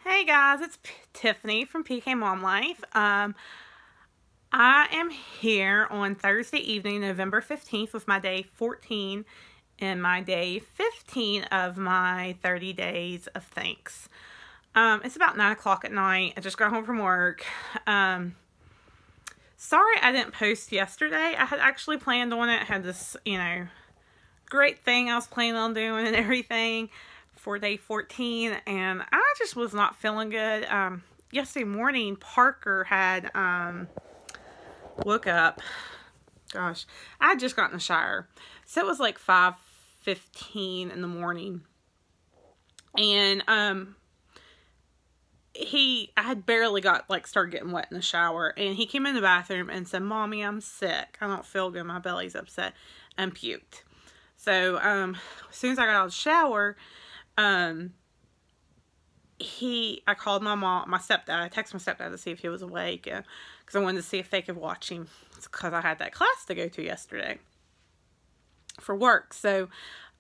Hey guys, it's Tiffany from PKMomLife. I am here on Thursday evening, November 15th with my day 14 and my day 15 of my 30 days of thanks. It's about 9 o'clock at night. I just got home from work. Sorry I didn't post yesterday. I had actually planned on it. I had this, great thing I was planning on doing and everything for day 14, and I just was not feeling good. Yesterday morning, Parker had woke up. Gosh, I had just gotten in the shower, so it was like 5:15 in the morning, and I had barely started getting wet in the shower, and he came in the bathroom and said, "Mommy, I'm sick. I don't feel good. My belly's upset," and puked. So as soon as I got out of the shower, I called my stepdad. I texted my stepdad to see if he was awake, because I wanted to see if they could watch him, because I had that class to go to yesterday for work. So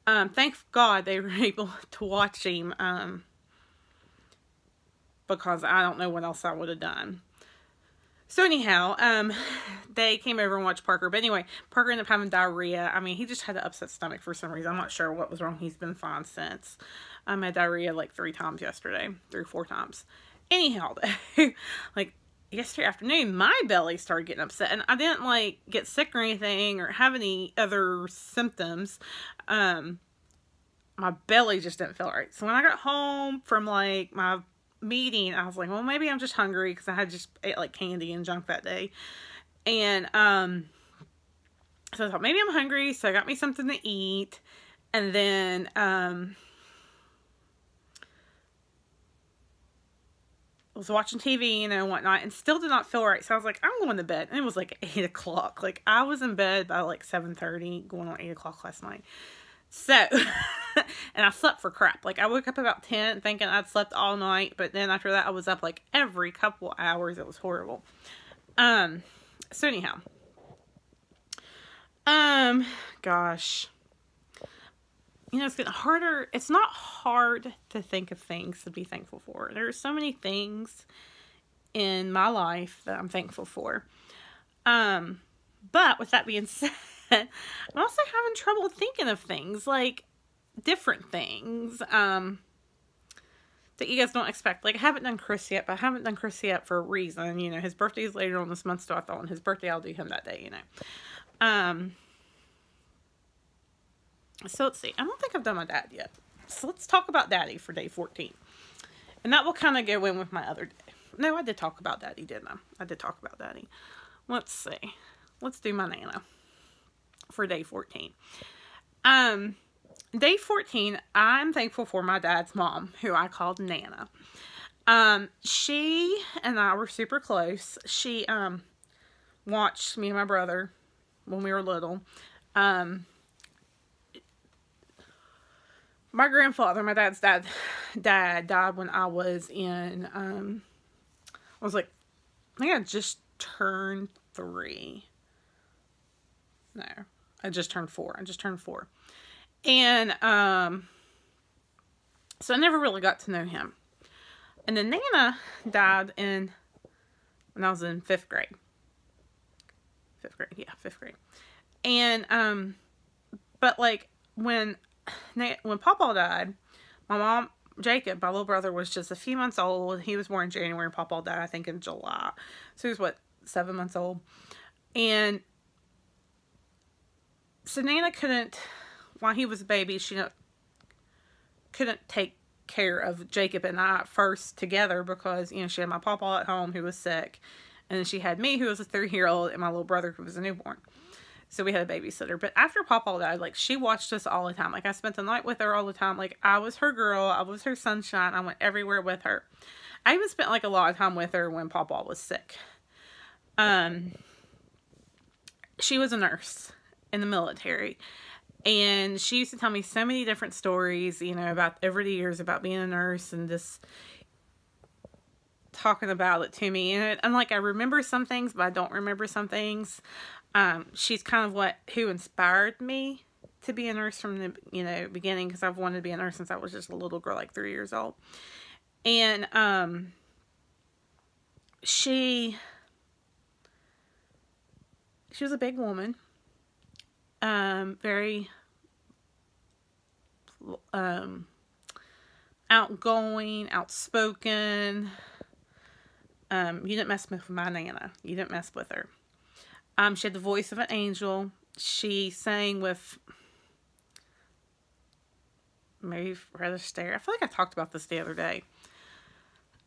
thank God they were able to watch him, because I don't know what else I would have done. So anyhow, they came over and watched Parker. But anyway, Parker ended up having diarrhea. I mean, he just had an upset stomach for some reason. I'm not sure what was wrong. He's been fine since. I had diarrhea like 3 times yesterday. 3 or 4 times. Anyhow, like yesterday afternoon, my belly started getting upset. And I didn't get sick or anything or have any other symptoms. My belly just didn't feel right. So when I got home from my meeting, I was like, well, maybe I'm just hungry, because I had just ate candy and junk that day, and so I thought maybe I'm hungry, so I got me something to eat, and then I was watching TV and whatnot, and still did not feel right. So I was like, I'm going to bed, and it was like 8 o'clock. I was in bed by 7:30, going on 8 o'clock last night. So, and I slept for crap. I woke up about 10 thinking I'd slept all night, but then after that I was up every couple hours. It was horrible. So anyhow, gosh, it's getting harder. It's not hard to think of things to be thankful for. There are so many things in my life that I'm thankful for. But with that being said, I'm also having trouble thinking of things, different things, that you guys don't expect. I haven't done Chris yet, but I haven't done Chris yet for a reason. His birthday is later on this month, so I thought on his birthday I'll do him that day, So let's see. I don't think I've done my dad yet. So let's talk about Daddy for day 14. And that will kind of go in with my other day. No, I did talk about Daddy, didn't I? I did talk about Daddy. Let's see. Let's do my Nana for day 14. Day 14, I'm thankful for my dad's mom, who I called Nana. She and I were super close. She watched me and my brother when we were little. My grandfather, my dad's dad died when I was in, I think I just turned 3. No, I just turned 4. And, so I never really got to know him. And then Nana died when I was in 5th grade. 5th grade, yeah, 5th grade. And, but when Papa died, my mom, Jacob, my little brother, was just a few months old. He was born in January, and Papa died, I think, in July. So he was, 7 months old? And so Nana couldn't, while he was a baby, she couldn't take care of Jacob and I first together, because, she had my papa at home who was sick, and then she had me, who was a 3-year-old, and my little brother, who was a newborn. So we had a babysitter. But after Papa died, she watched us all the time. I spent the night with her all the time. I was her girl. I was her sunshine. I went everywhere with her. I even spent a lot of time with her when Papa was sick. She was a nurse in the military, and she used to tell me so many different stories, about over the years about being a nurse, and just talking about it to me. And I remember some things, but I don't remember some things. She's kind of who inspired me to be a nurse from the beginning, because I've wanted to be a nurse since I was just a little girl, 3 years old. And she was a big woman, very outgoing, outspoken. You didn't mess with my Nana. You didn't mess with her. She had the voice of an angel. She sang with Mary Rather Stare. I feel like I talked about this the other day.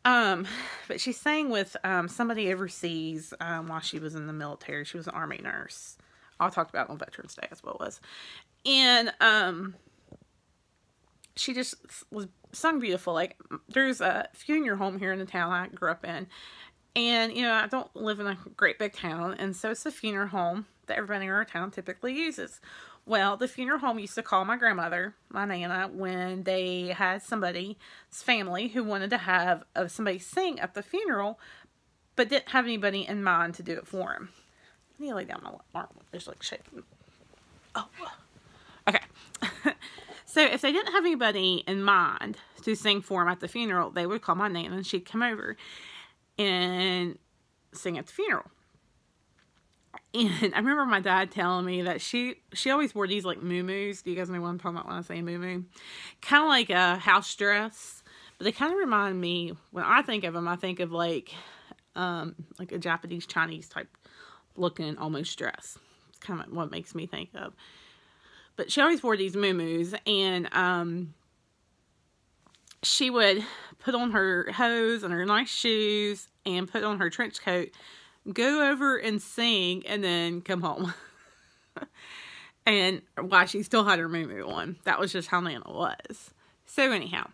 But she sang with somebody overseas while she was in the military. She was an Army nurse. I'll talk about it on Veterans Day as well was. And she just was sung beautiful. Like, there's a funeral home here in the town I grew up in. And, you know, I don't live in a great big town. And so it's a funeral home that everybody in our town typically uses. Well, the funeral home used to call my grandmother, my Nana, when they had somebody's family who wanted to have somebody sing at the funeral, but didn't have anybody in mind to do it for him. I need to lay down my arm. It's like shaking. Oh, okay. So if they didn't have anybody in mind to sing for him at the funeral, they would call my Nana and she'd come over and sing at the funeral. And I remember my dad telling me that she always wore these like muumuus. Do you guys know what I'm talking about when I say muumuu? Kind of like a house dress, but they kind of remind me, when I think of them, I think of like a Japanese, Chinese type looking almost dress. It's kind of what makes me think of. But she always wore these muumuus, and she would put on her hose and her nice shoes and put on her trench coat, go over and sing, and then come home. And while she still had her muumuu on. That was just how Nana was. So anyhow,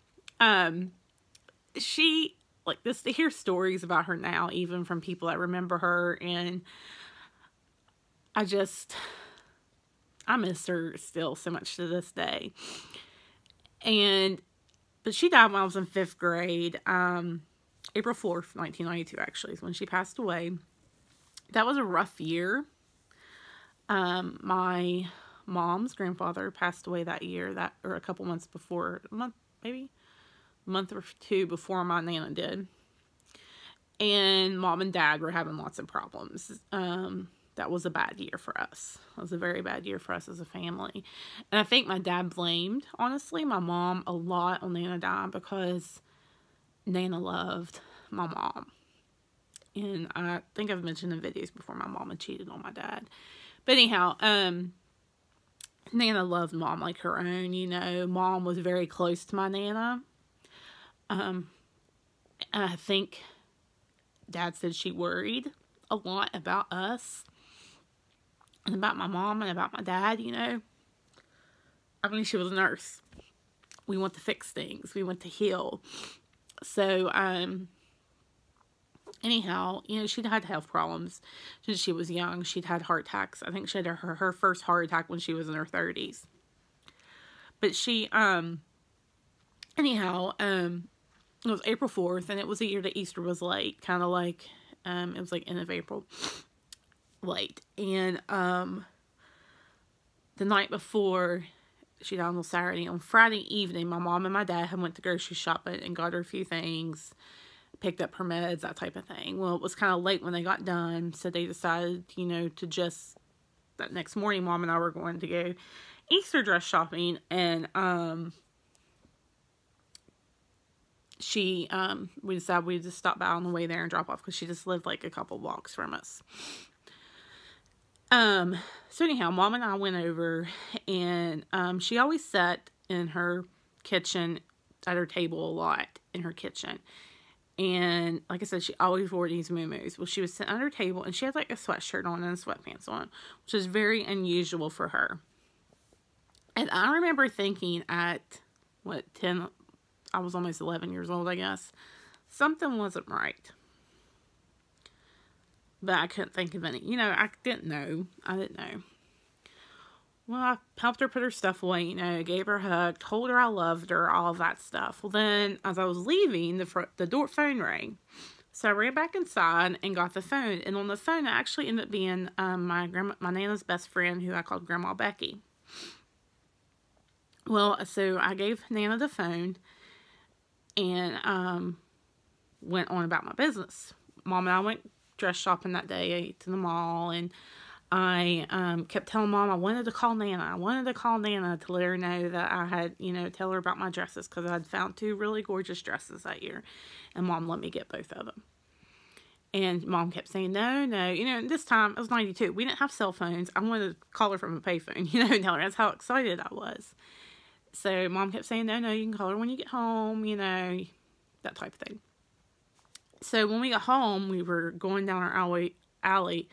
she, like this, to hear stories about her now, even from people that remember her, and I miss her still so much to this day. But she died when I was in 5th grade. April 4th, 1992, actually, is when she passed away. That was a rough year. My mom's grandfather passed away that year, or a couple months before, maybe a month or two before my Nana did. And Mom and Dad were having lots of problems. That was a bad year for us. It was a very bad year for us as a family. And I think my dad blamed, honestly, my mom a lot on Nana dying, because Nana loved my mom. And I think I've mentioned in videos before, my mom had cheated on my dad. But anyhow, Nana loved Mom like her own, you know. Mom was very close to my Nana. And I think Dad said she worried a lot about us. And about my mom and about my dad, you know. I mean, she was a nurse. We want to fix things. We want to heal. So, anyhow, you know, she'd had health problems since she was young. She'd had heart attacks. I think she had her first heart attack when she was in her 30s. But she, anyhow, it was April 4th, and it was the year that Easter was late. Kind of like, it was like end of April. Late. And the night before she died on Saturday, on Friday evening, my mom and my dad had went to grocery shopping and got her a few things, picked up her meds, that type of thing. Well, it was kind of late when they got done, so they decided, you know, to just, that next morning, Mom and I were going to go Easter dress shopping, and we decided we'd just stop by on the way there and drop off, because she just lived like a couple blocks from us. So anyhow, Mom and I went over, and, she always sat in her kitchen, at her table a lot, in her kitchen. And, like I said, she always wore these muumuus. Well, she was sitting at her table, and she had, like, a sweatshirt on and sweatpants on, which is very unusual for her. And I remember thinking at, 10, I was almost 11 years old, I guess, something wasn't right. But I couldn't think of any. You know, I didn't know. Well, I helped her put her stuff away, you know, gave her a hug, told her I loved her, all of that stuff. Well, then, as I was leaving, the door phone rang. So I ran back inside and got the phone. And on the phone, it actually ended up being my Nana's best friend, who I called Grandma Becky. Well, so I gave Nana the phone. and went on about my business. Mom and I went dress shopping that day to the mall, and I kept telling Mom I wanted to call Nana. I wanted to call Nana to let her know that I had, tell her about my dresses, because I had found 2 really gorgeous dresses that year, and Mom let me get both of them. And Mom kept saying, no, and this time, it was 92. We didn't have cell phones. I wanted to call her from a payphone, and tell her that's how excited I was. So Mom kept saying, no, you can call her when you get home, that type of thing. So when we got home, we were going down our alley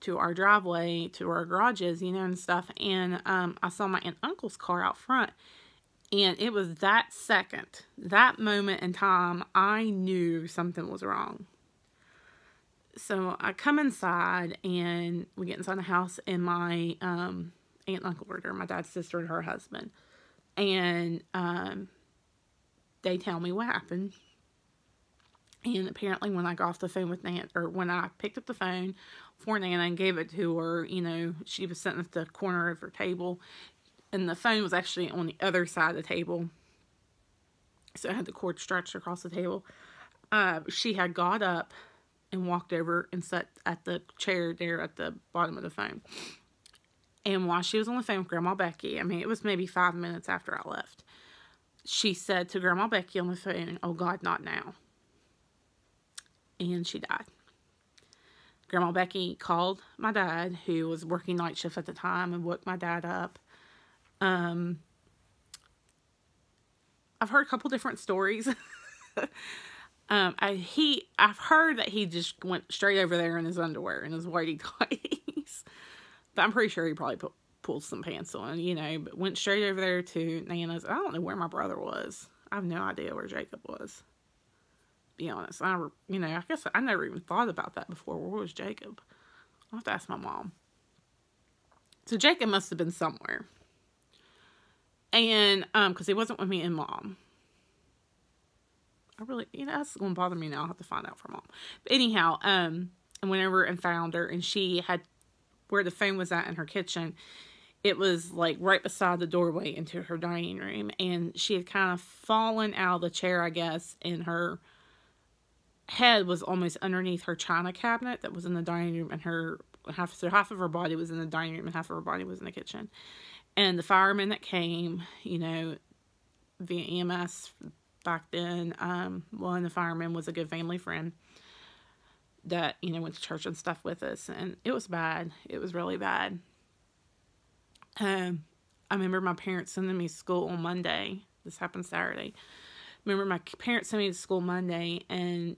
to our driveway, to our garages, and stuff. And I saw my aunt and uncle's car out front. And it was that second, that moment in time, I knew something was wrong. So I come inside, and we get inside the house, and my aunt and uncle were there, my dad's sister and her husband. And they tell me what happened. And apparently when I got off the phone with Nana, or when I picked up the phone for Nana and gave it to her, she was sitting at the corner of her table. And the phone was actually on the other side of the table. So I had the cord stretched across the table. She had got up and walked over and sat at the chair there at the bottom of the phone. And while she was on the phone with Grandma Becky, it was maybe 5 minutes after I left, she said to Grandma Becky on the phone, "Oh God, not now." And she died. Grandma Becky called my dad, who was working night shift at the time, and woke my dad up. I've heard a couple different stories. I've heard that he just went straight over there in his underwear and his whitey tights. But I'm pretty sure he probably pulled some pants on, but went straight over there to Nana's. I don't know where my brother was. I have no idea where Jacob was. Be honest. I guess I never even thought about that before. Where was Jacob? I'll have to ask my mom. So Jacob must have been somewhere. And, because he wasn't with me and Mom. I really, that's going to bother me now. I'll have to find out from Mom. But anyhow, and went over and found her, and she had, where the phone was at in her kitchen, it was like right beside the doorway into her dining room, and she had kind of fallen out of the chair, I guess, and her head was almost underneath her china cabinet that was in the dining room, and half of her body was in the dining room and half of her body was in the kitchen. And the firemen that came, via EMS back then, one of the firemen was a good family friend that, went to church and stuff with us, and it was bad. It was really bad. I remember my parents sending me to school on Monday. This happened Saturday. Remember my parents sent me to school Monday, and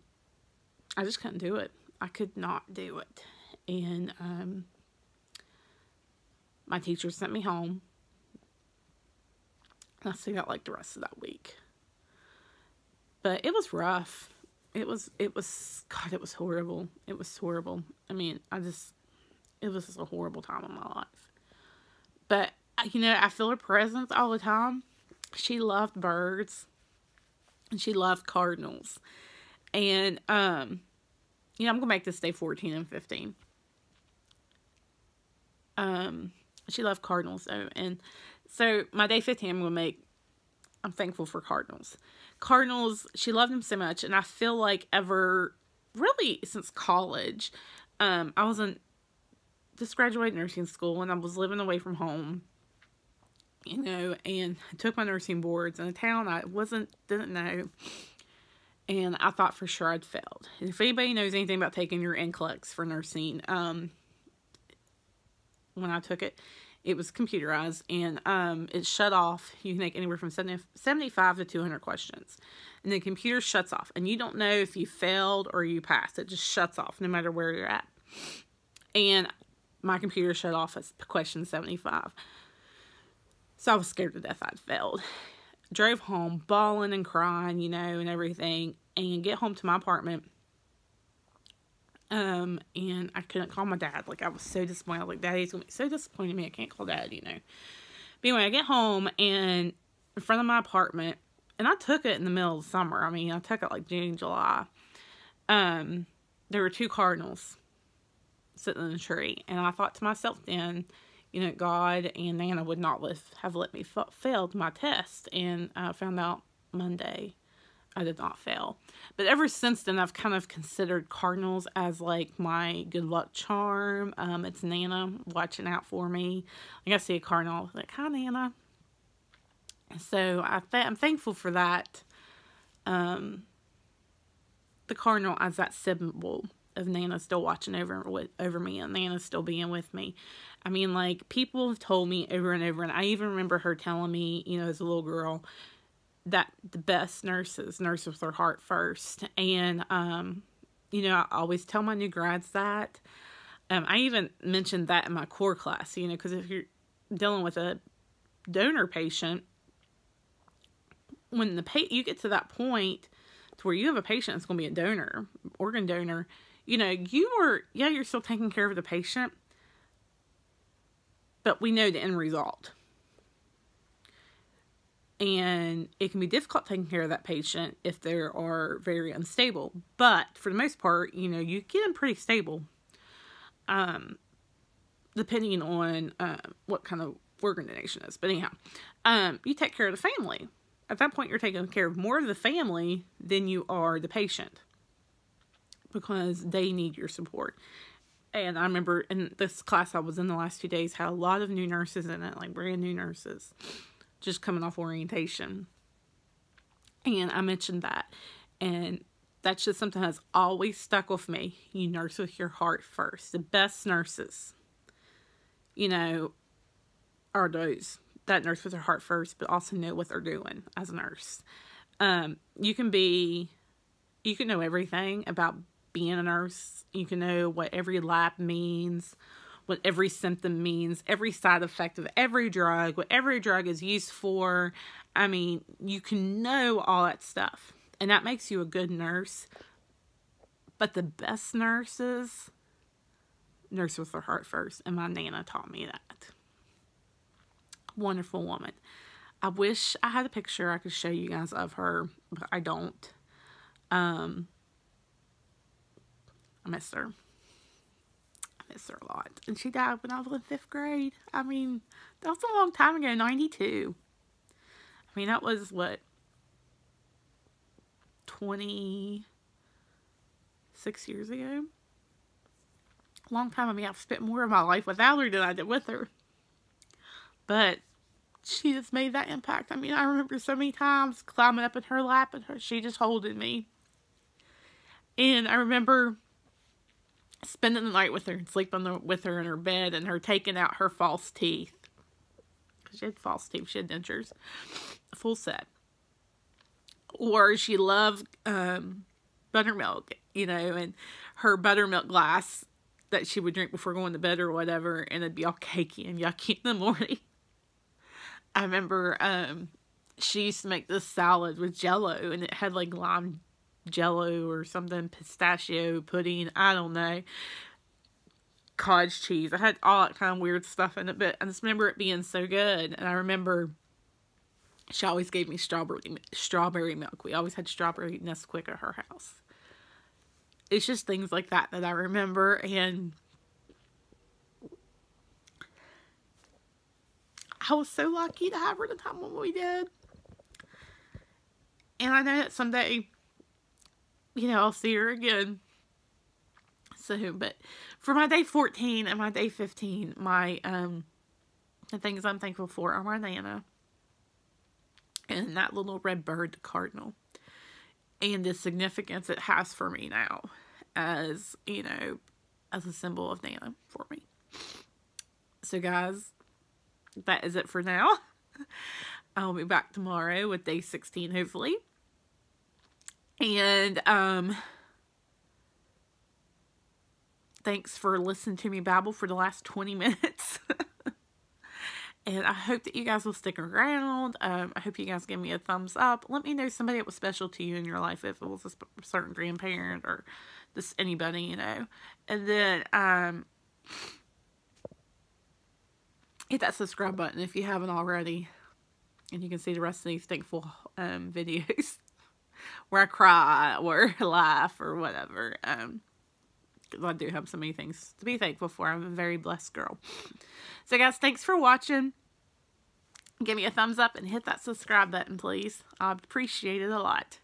I just couldn't do it. I could not do it. And my teacher sent me home. I stayed out like the rest of that week. But it was rough. It was, God, it was horrible. It was horrible. It was just a horrible time in my life. But, I feel her presence all the time. She loved birds. And she loved cardinals. And, I'm going to make this day 14 and 15. She loved cardinals, though. And so, my day 15, I'm thankful for cardinals. Cardinals, she loved them so much. And I feel like really since college, I just graduated nursing school, and I was living away from home, and I took my nursing boards in a town I didn't know, and I thought for sure I'd failed. And if anybody knows anything about taking your NCLEX for nursing, when I took it, it was computerized, and it shut off. You can make anywhere from 75 to 200 questions, and the computer shuts off, and you don't know if you failed or you passed. It just shuts off no matter where you're at. And my computer shut off at question 75. So I was scared to death I'd failed. Drove home, bawling and crying, and everything. And get home to my apartment. And I couldn't call my dad. Like, I was so disappointed. Like, Daddy's going to be so disappointed in me. I can't call Dad, But anyway, I get home, and in front of my apartment, and I took it in the middle of the summer. I took it like June, July. There were 2 cardinals sitting in the tree. And I thought to myself then, God and Nana would not have let me fail my test. And I found out Monday, I did not fail. But ever since then, I've kind of considered cardinals as like my good luck charm. It's Nana watching out for me. Like I see a cardinal, like, hi, Nana. So I'm thankful for that. The cardinal as that symbol of Nana still watching over me, and Nana still being with me. I mean, like, people have told me over and over, and I even remember her telling me, you know, as a little girl, that the best nurses nurse with their heart first. And, you know, I always tell my new grads that. I even mentioned that in my core class, you know, because if you're dealing with a donor patient, when you get to that point to where you have a patient that's going to be a donor, organ donor, you know, you're still taking care of the patient, but we know the end result. And it can be difficult taking care of that patient if they are very unstable. But for the most part, you know, you get them pretty stable. Depending on what kind of organ donation is. But anyhow, you take care of the family. At that point, you're taking care of more of the family than you are the patient. Because they need your support. And I remember in this class I was in the last 2 days had a lot of new nurses in it. Like brand new nurses. Just coming off orientation. And I mentioned that. And that's just something that's always stuck with me. You nurse with your heart first. The best nurses, you know, are those that nurse with their heart first, but also know what they're doing as a nurse. You can know everything about being a nurse. You can know what every lab means, what every symptom means, every side effect of every drug, what every drug is used for. I mean, you can know all that stuff. And that makes you a good nurse. But the best nurses nurse with their heart first. And my Nana taught me that. Wonderful woman. I wish I had a picture I could show you guys of her, but I don't. I miss her. I miss her a lot. And she died when I was in 5th grade. I mean, that was a long time ago, 92. I mean, that was, what, 26 years ago? A long time. I mean, I've spent more of my life without her than I did with her. But she just made that impact. I mean, I remember so many times climbing up in her lap and she just holding me. And I remember spending the night with her and sleeping with her in her bed and her taking out her false teeth. Because she had false teeth. She had dentures. A full set. Or she loved buttermilk, you know, and her buttermilk glass that she would drink before going to bed or whatever, and it'd be all cakey and yucky in the morning. I remember she used to make this salad with Jell-O, and it had like lime Jell-O or something, pistachio pudding, I don't know, cottage cheese. I had all that kind of weird stuff in it, but I just remember it being so good. And I remember she always gave me strawberry milk. We always had strawberry Nesquik at her house. It's just things like that that I remember, and I was so lucky to have her the time when we did. And I know that someday, you know, I'll see her again soon. But for my day 14 and my day 15, the things I'm thankful for are my Nana and that little red bird, the cardinal, and the significance it has for me now as, you know, as a symbol of Nana for me. So guys, that is it for now. I'll be back tomorrow with day 16, hopefully. And, thanks for listening to me babble for the last 20 minutes. And I hope that you guys will stick around. I hope you guys give me a thumbs up. Let me know somebody that was special to you in your life, if it was a certain grandparent or just anybody, you know. And then, hit that subscribe button if you haven't already. And you can see the rest of these thankful videos where I cry or laugh or whatever. Because I do have so many things to be thankful for. I'm a very blessed girl. So guys, thanks for watching. Give me a thumbs up and hit that subscribe button, please. I'd appreciate it a lot.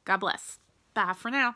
God bless. Bye for now.